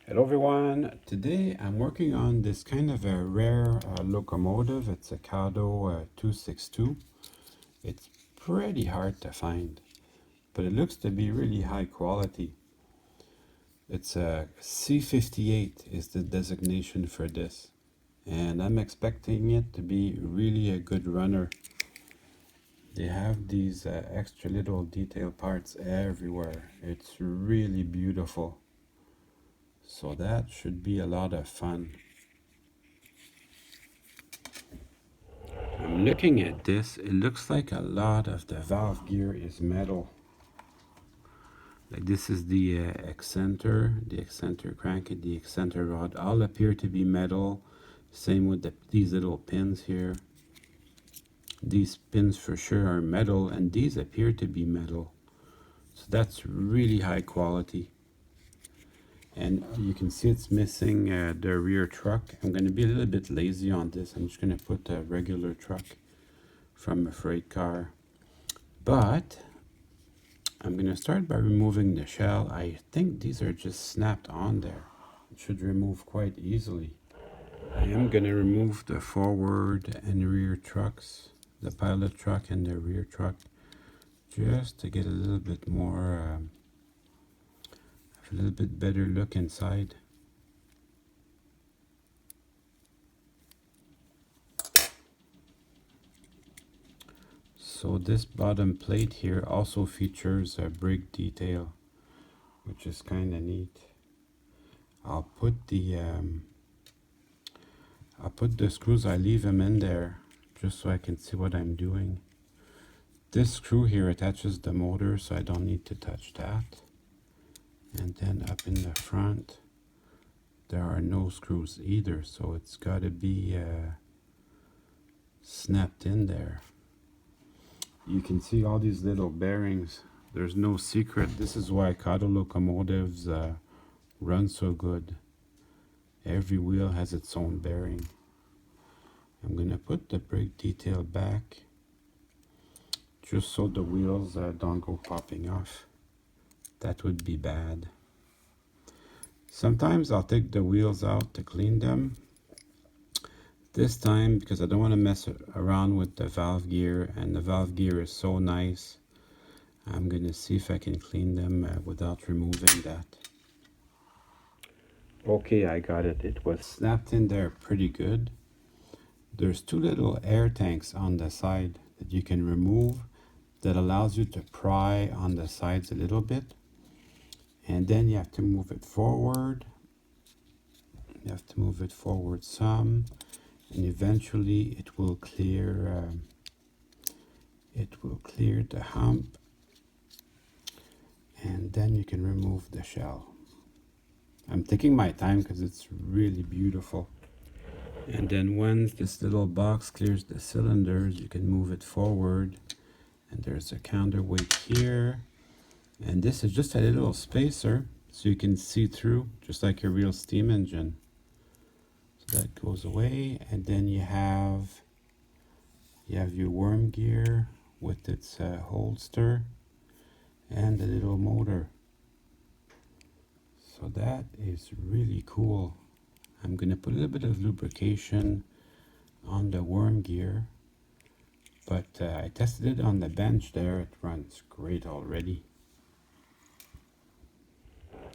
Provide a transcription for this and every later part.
Hello everyone, today I'm working on this kind of a rare locomotive. It's a Kato C58. It's pretty hard to find, but it looks to be really high quality. It's a C58 is the designation for this, and I'm expecting it to be really a good runner. They have these extra little detail parts everywhere. It's really beautiful, so that should be a lot of fun. I'm looking at this, it looks like a lot of the valve gear is metal. Like this is the excenter crank and the excenter rod all appear to be metal. Same with these little pins here. These pins for sure are metal and these appear to be metal. So that's really high quality. And you can see it's missing the rear truck. I'm going to be a little bit lazy on this. I'm just going to put a regular truck from a freight car. But I'm going to start by removing the shell. I think these are just snapped on there. It should remove quite easily. I am going to remove the forward and rear trucks, the pilot truck and the rear truck, just to get a little bit more, a little bit better look inside. So this bottom plate here also features a brake detail, which is kind of neat. I'll put the screws, I leave them in there just so I can see what I'm doing. This screw here attaches the motor, so I don't need to touch that. And then up in the front, there are no screws either, so it's got to be snapped in there. You can see all these little bearings. There's no secret. This is why Kato locomotives run so good. Every wheel has its own bearing. I'm going to put the brake detail back just so the wheels don't go popping off. That would be bad. Sometimes I'll take the wheels out to clean them. This time, because I don't want to mess around with the valve gear, and the valve gear is so nice, I'm going to see if I can clean them without removing that. Okay, I got it. It was snapped in there pretty good. There's two little air tanks on the side that you can remove that allows you to pry on the sides a little bit. And then you have to move it forward. You have to move it forward some. And eventually it will clear the hump. And then you can remove the shell. I'm taking my time because it's really beautiful. And then once this little box clears the cylinders, you can move it forward. And there's a counterweight here. And this is just a little spacer so you can see through, just like a real steam engine. So that goes away, and then you have your worm gear with its holster and the little motor. So that is really cool. I'm going to put a little bit of lubrication on the worm gear, but I tested it on the bench there. It runs great already.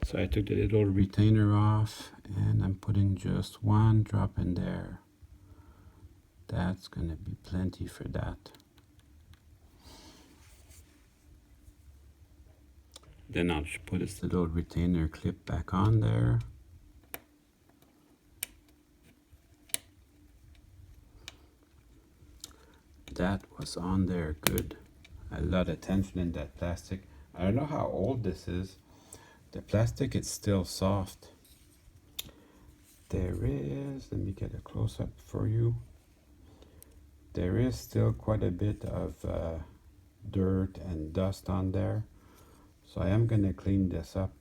So I took the little retainer off and I'm putting just one drop in there. That's going to be plenty for that. Then I'll just put this little retainer clip back on there. That was on there good. A lot of tension in that plastic. I don't know how old this is. The plastic is still soft. There is, let me get a close-up for you. There is still quite a bit of dirt and dust on there. So I am going to clean this up.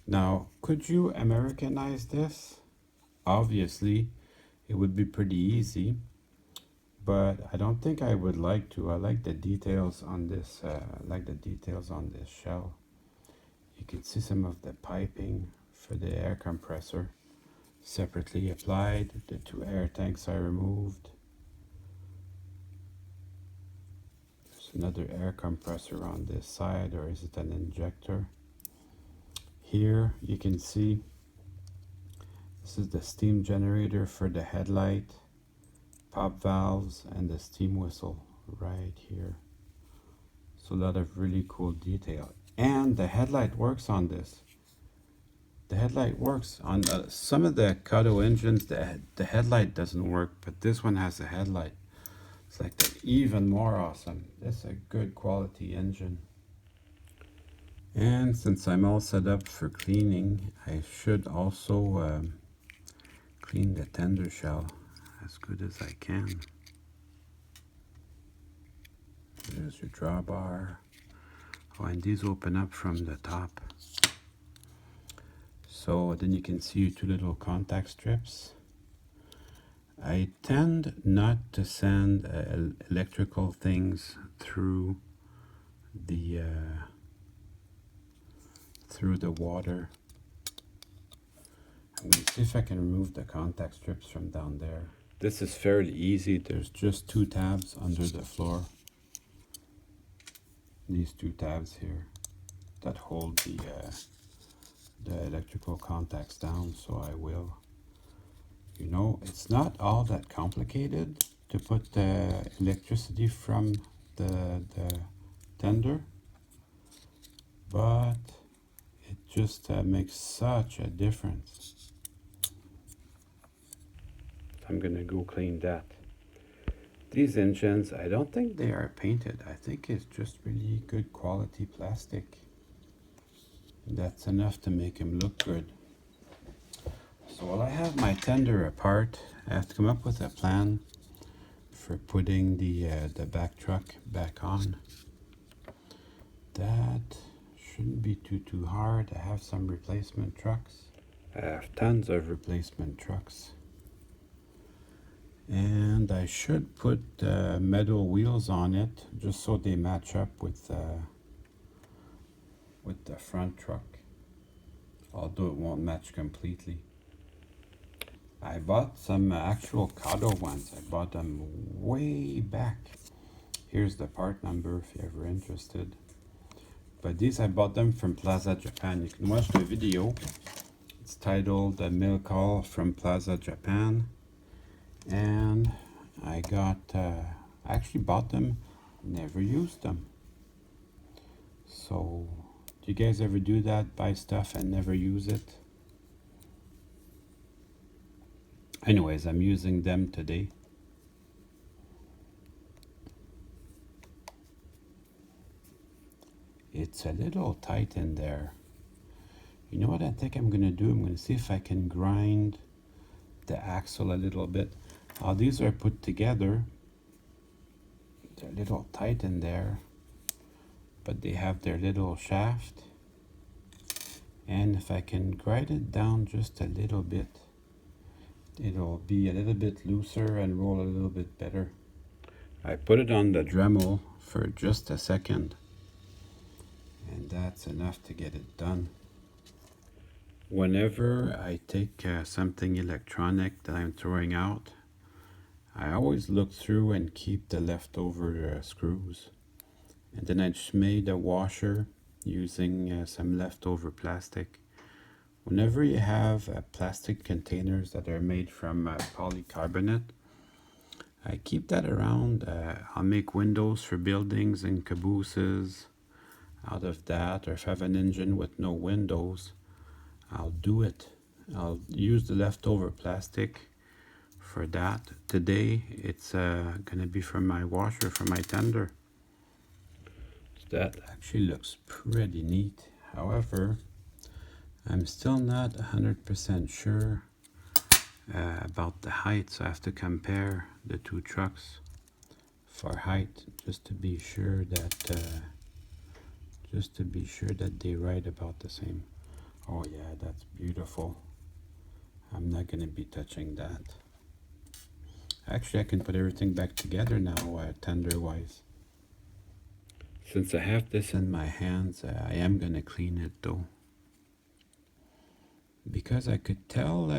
Now, could you Americanize this? Obviously, it would be pretty easy. But I don't think I would like to. I like the details on this. Shell. You can see some of the piping for the air compressor. Separately applied. The 2 air tanks are removed. There's another air compressor on this side, or is it an injector? Here you can see this is the steam generator for the headlight, pop valves, and the steam whistle right here. So a lot of really cool detail. And the headlight works on this. The headlight works on some of the Kato engines. The headlight doesn't work, but this one has a headlight. It's like even more awesome. It's a good quality engine. And since I'm all set up for cleaning, I should also clean the tender shell as good as I can. There's your drawbar. Oh, and these open up from the top. So then you can see your 2 little contact strips. I tend not to send electrical things through the water. I'm going to see if I can remove the contact strips from down there. This is fairly easy. There's just 2 tabs under the floor. These 2 tabs here that hold the electrical contacts down, so I will. You know, it's not all that complicated to put the electricity from the tender, but it just makes such a difference. I'm gonna go clean that. These engines, I don't think they are painted. I think it's just really good quality plastic. That's enough to make them look good. So while I have my tender apart, I have to come up with a plan for putting the back truck back on. That shouldn't be too hard. I have some replacement trucks. I have tons of replacement trucks. And I should put metal wheels on it just so they match up with the front truck, although it won't match completely. I bought some actual Kato ones. I bought them way back. Here's the part number if you're ever interested. But these, I bought them from Plaza Japan. You can watch the video. It's titled "The Mail Call from Plaza Japan." And I actually bought them, never used them. So, do you guys ever do that? Buy stuff and never use it? Anyways, I'm using them today. It's a little tight in there. You know what I think I'm gonna do? I'm gonna see if I can grind the axle a little bit. These are put together. They're a little tight in there, but they have their little shaft. And if I can grind it down just a little bit, it'll be a little bit looser and roll a little bit better. I put it on the Dremel for just a second, and that's enough to get it done. Whenever I take something electronic that I'm throwing out, I always look through and keep the leftover screws. And then I just made a washer using some leftover plastic. Whenever you have plastic containers that are made from polycarbonate, I keep that around. I'll make windows for buildings and cabooses out of that, or if I have an engine with no windows, I'll do it. I'll use the leftover plastic for that. Today it's gonna be for my washer for my tender. So that actually looks pretty neat. However, I'm still not 100% sure about the height, so I have to compare the 2 trucks for height just to be sure that they ride about the same. Oh yeah, that's beautiful. I'm not gonna be touching that. Actually, I can put everything back together now, tender-wise. Since I have this in my hands, I am gonna clean it though. because I could tell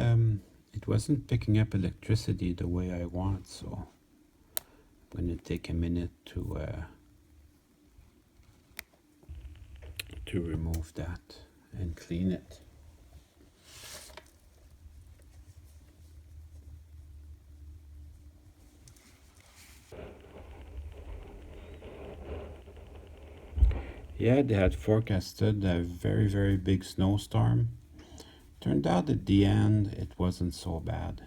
it wasn't picking up electricity the way I want, so I'm going to take a minute to remove that and clean it. Yeah, they had forecasted a very, very big snowstorm. Turned out at the end it wasn't so bad.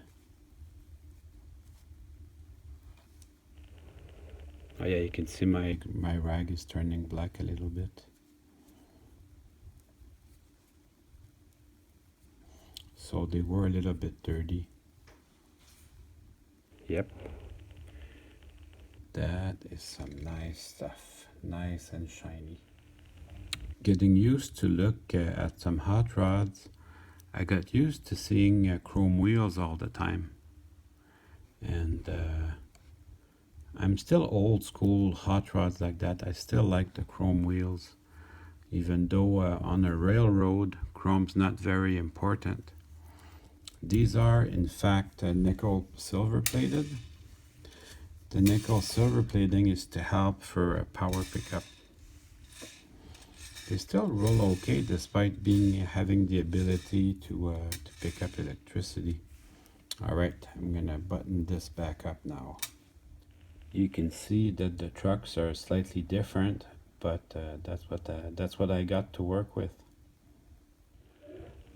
Oh yeah, you can see my rag is turning black a little bit. So they were a little bit dirty. Yep. That is some nice stuff. Nice and shiny. Getting used to look at some hot rods, I got used to seeing chrome wheels all the time. And I'm still old school hot rods like that. I still like the chrome wheels. Even though on a railroad, chrome's not very important. These are in fact nickel silver plated. The nickel silver plating is to help for a power pickup. They still roll okay despite having the ability to pick up electricity. Alright, I'm gonna button this back up now. You can see that the trucks are slightly different, but that's what I got to work with.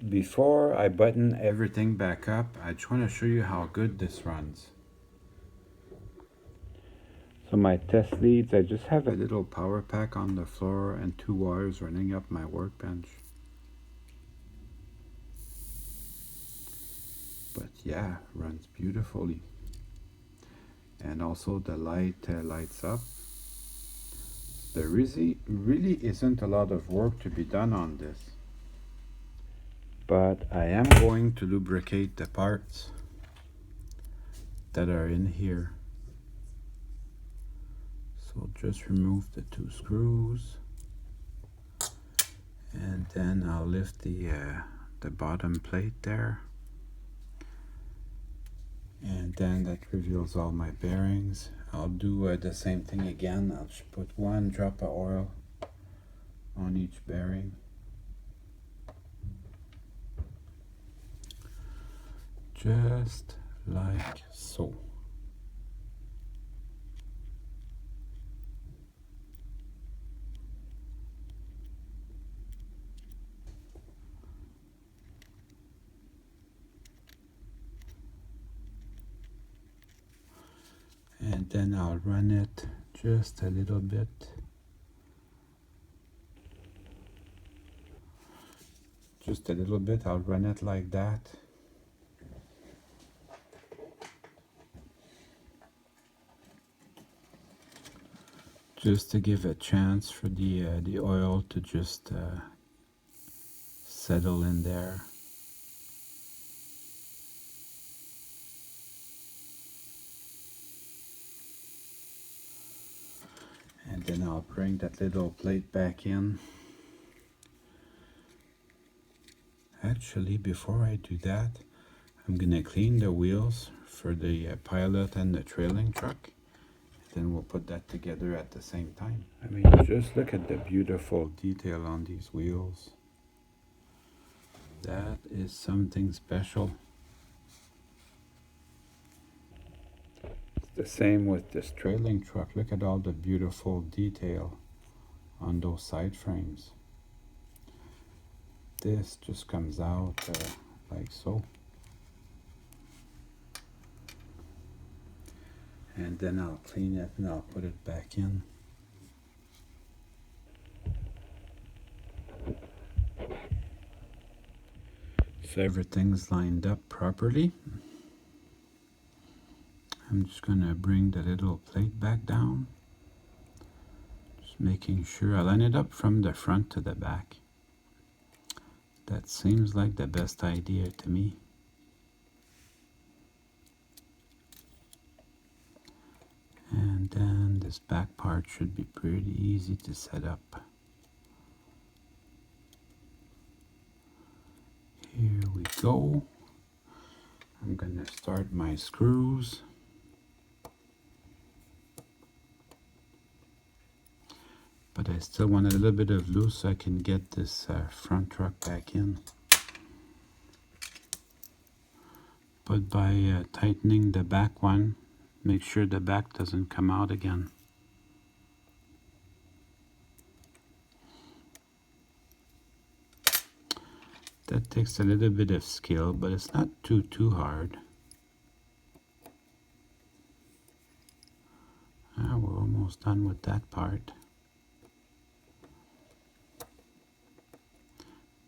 Before I button everything back up, I just want to show you how good this runs. So my test leads, I just have a little power pack on the floor and 2 wires running up my workbench. But yeah, runs beautifully. And also the light lights up. There really isn't a lot of work to be done on this. But I am going to lubricate the parts that are in here. So just remove the 2 screws. And then I'll lift the bottom plate there. And then that reveals all my bearings. I'll do the same thing again. I'll just put 1 drop of oil on each bearing. Just like so. And then I'll run it just a little bit. Just a little bit, I'll run it like that. Just to give a chance for the oil to just settle in there. And then I'll bring that little plate back in. Actually, before I do that, I'm gonna clean the wheels for the pilot and the trailing truck. Then we'll put that together at the same time. I mean, just look at the beautiful detail on these wheels. That is something special. It's the same with this trailing truck. Look at all the beautiful detail on those side frames. This just comes out like so. And then I'll clean it and I'll put it back in. So everything's lined up properly. I'm just gonna bring the little plate back down. Just making sure I line it up from the front to the back. That seems like the best idea to me. And then this back part should be pretty easy to set up. Here we go. I'm gonna start my screws. But I still want a little bit of loose so I can get this front truck back in. But by tightening the back one, make sure the back doesn't come out again. That takes a little bit of skill, but it's not too hard. We're almost done with that part.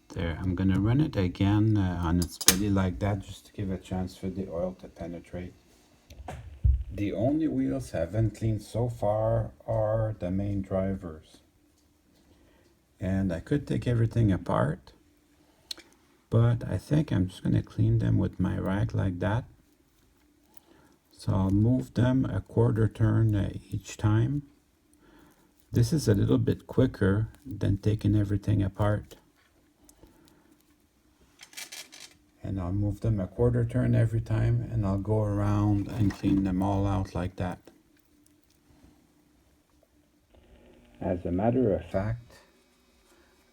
There, I'm gonna run it again on its belly like that, just to give a chance for the oil to penetrate. The only wheels I haven't cleaned so far are the main drivers. And I could take everything apart, but I think I'm just gonna clean them with my rag like that. So I'll move them a quarter turn each time. This is a little bit quicker than taking everything apart. And I'll move them a quarter turn every time, and I'll go around and clean them all out like that. As a matter of fact,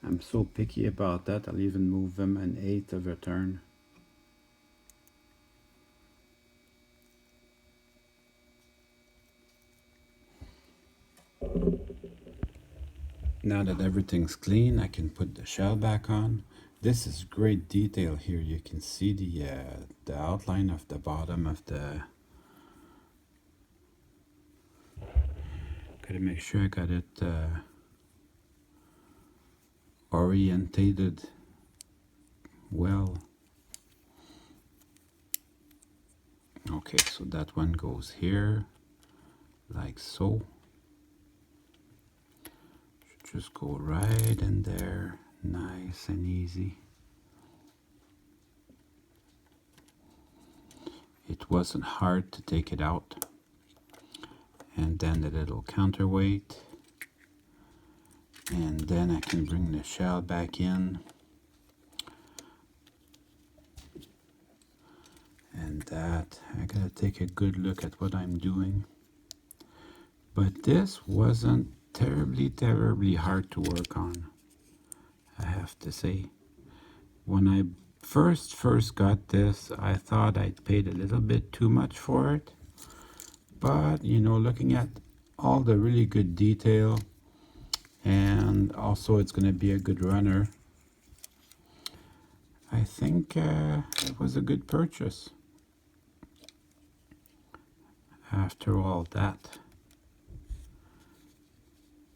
I'm so picky about that, I'll even move them an eighth of a turn. Now that everything's clean, I can put the shell back on. This is great detail here. You can see the outline of the bottom of the... Gotta make sure I got it orientated well. Okay, so that one goes here, like so. Should just go right in there, nice and easy. It wasn't hard to take it out. And then the little counterweight. And then I can bring the shell back in. And that, I gotta take a good look at what I'm doing. But this wasn't terribly hard to work on, I have to say. When I first got this, I thought I'd paid a little bit too much for it. But, you know, looking at all the really good detail, and also it's going to be a good runner, I think it was a good purchase. After all that.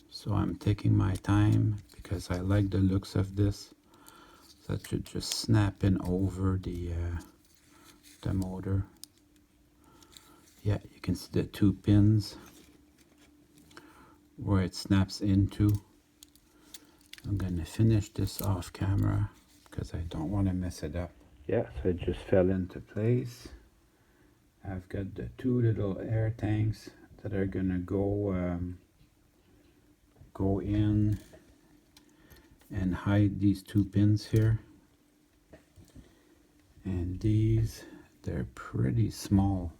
So I'm taking my time because I like the looks of this. That should just snap in over the motor. Yeah, you can see the two pins where it snaps into. I'm gonna finish this off camera because I don't want to mess it up. Yeah, so it just fell into place. I've got the two little air tanks that are gonna go in and hide these two pins here. And these, they're pretty small.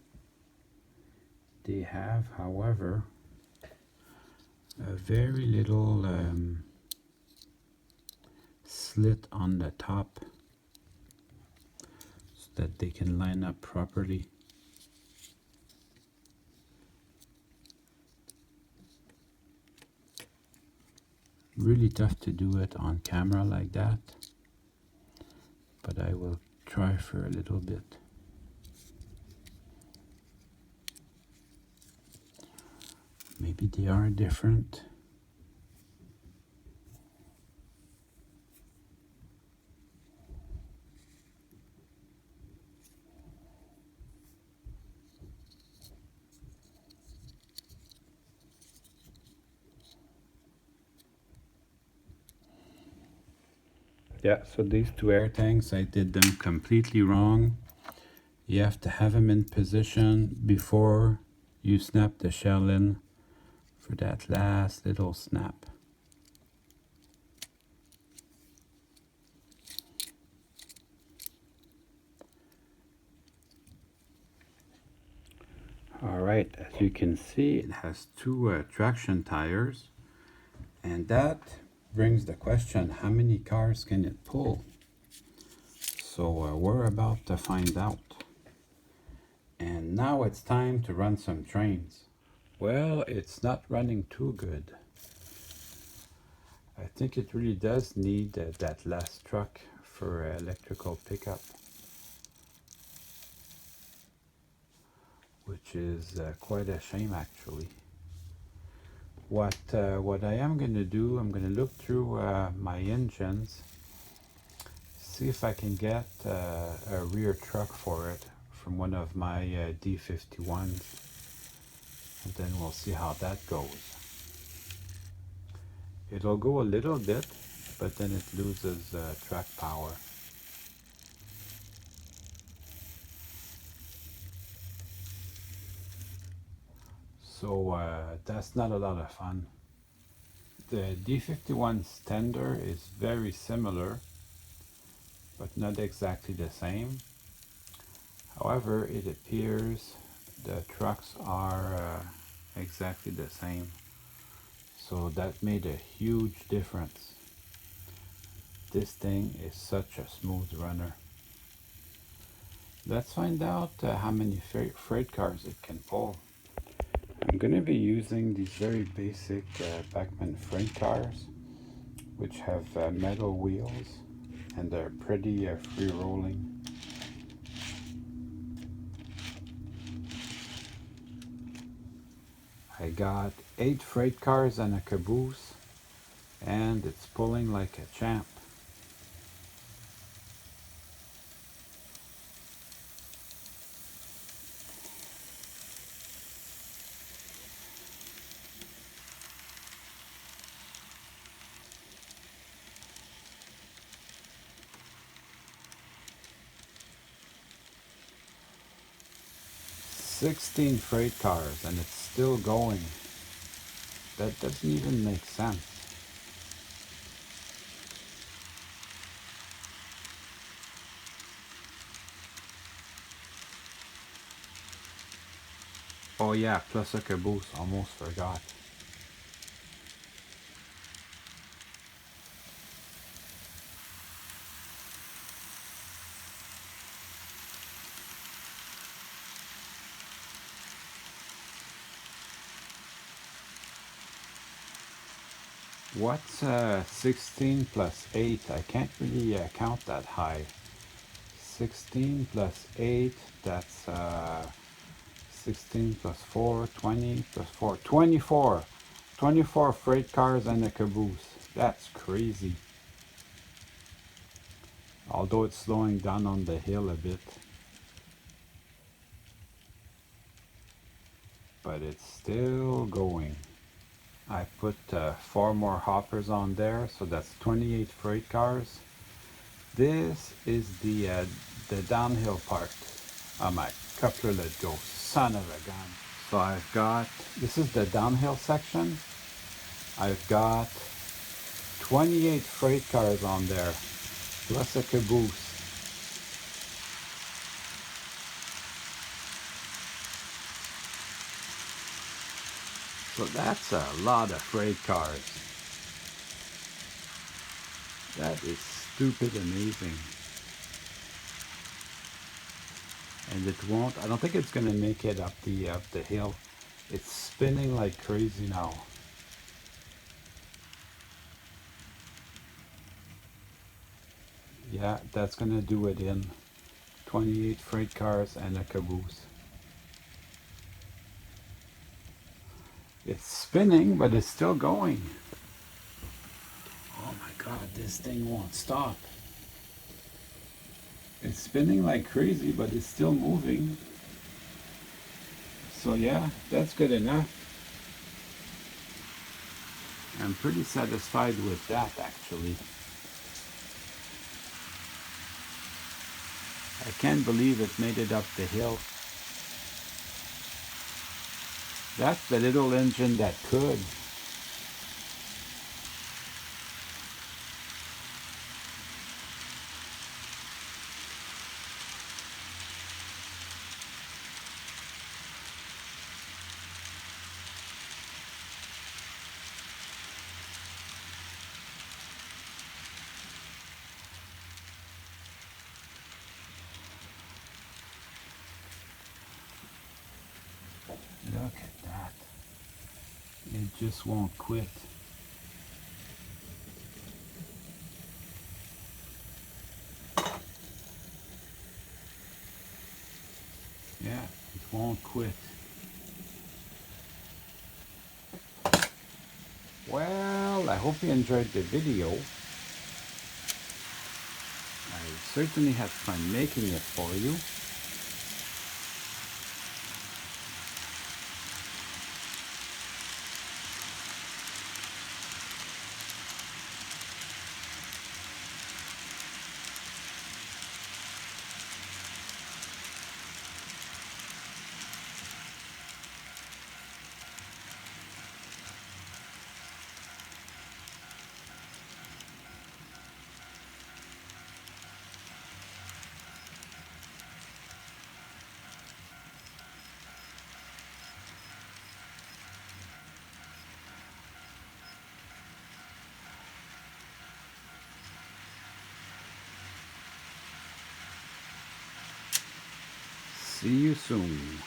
They have, however, a very little slit on the top so that they can line up properly. Really tough to do it on camera like that, but I will try for a little bit. Maybe they are different. Yeah, so these two air tanks, I did them completely wrong. You have to have them in position before you snap the shell in for that last little snap. Alright, as you can see, it has two traction tires, and that brings the question, how many cars can it pull? So we're about to find out. And now it's time to run some trains. Well, it's not running too good. I think it really does need that last truck for electrical pickup, which is quite a shame actually. What I am going to do, I'm going to look through my engines, see if I can get a rear truck for it from one of my D51s, and then we'll see how that goes. It'll go a little bit, but then it loses track power. So that's not a lot of fun. The D51's tender is very similar, but not exactly the same. However, it appears the trucks are exactly the same. So that made a huge difference. This thing is such a smooth runner. Let's find out how many freight cars it can pull. I'm going to be using these very basic Bachmann freight cars, which have metal wheels, and they're pretty free rolling. I got 8 freight cars and a caboose, and it's pulling like a champ. "16 freight cars and it's still going. That doesn't even make sense." Oh yeah, plus a caboose, almost forgot. What's 16 plus 8? I can't really count that high. 16 plus 8, that's 16 plus 4, 20 plus 4, 24. 24 freight cars and a caboose. That's crazy. Although it's slowing down on the hill a bit. But it's still going. I put 4 more hoppers on there, so that's 28 freight cars. This is the downhill part. Oh, my coupler let go, son of a gun. So I've got, this is the downhill section. I've got 28 freight cars on there, plus a caboose. So that's a lot of freight cars. That is stupid amazing. And it won't, I don't think it's gonna make it up the hill. It's spinning like crazy now. Yeah, that's gonna do it in 28 freight cars and a caboose. It's spinning, but it's still going. Oh my god, this thing won't stop. It's spinning like crazy, but it's still moving. So yeah, that's good enough. I'm pretty satisfied with that actually. I can't believe it made it up the hill. That's the little engine that could. just won't quit. Yeah, it won't quit. Well, I hope you enjoyed the video. I certainly had fun making it for you. See you soon.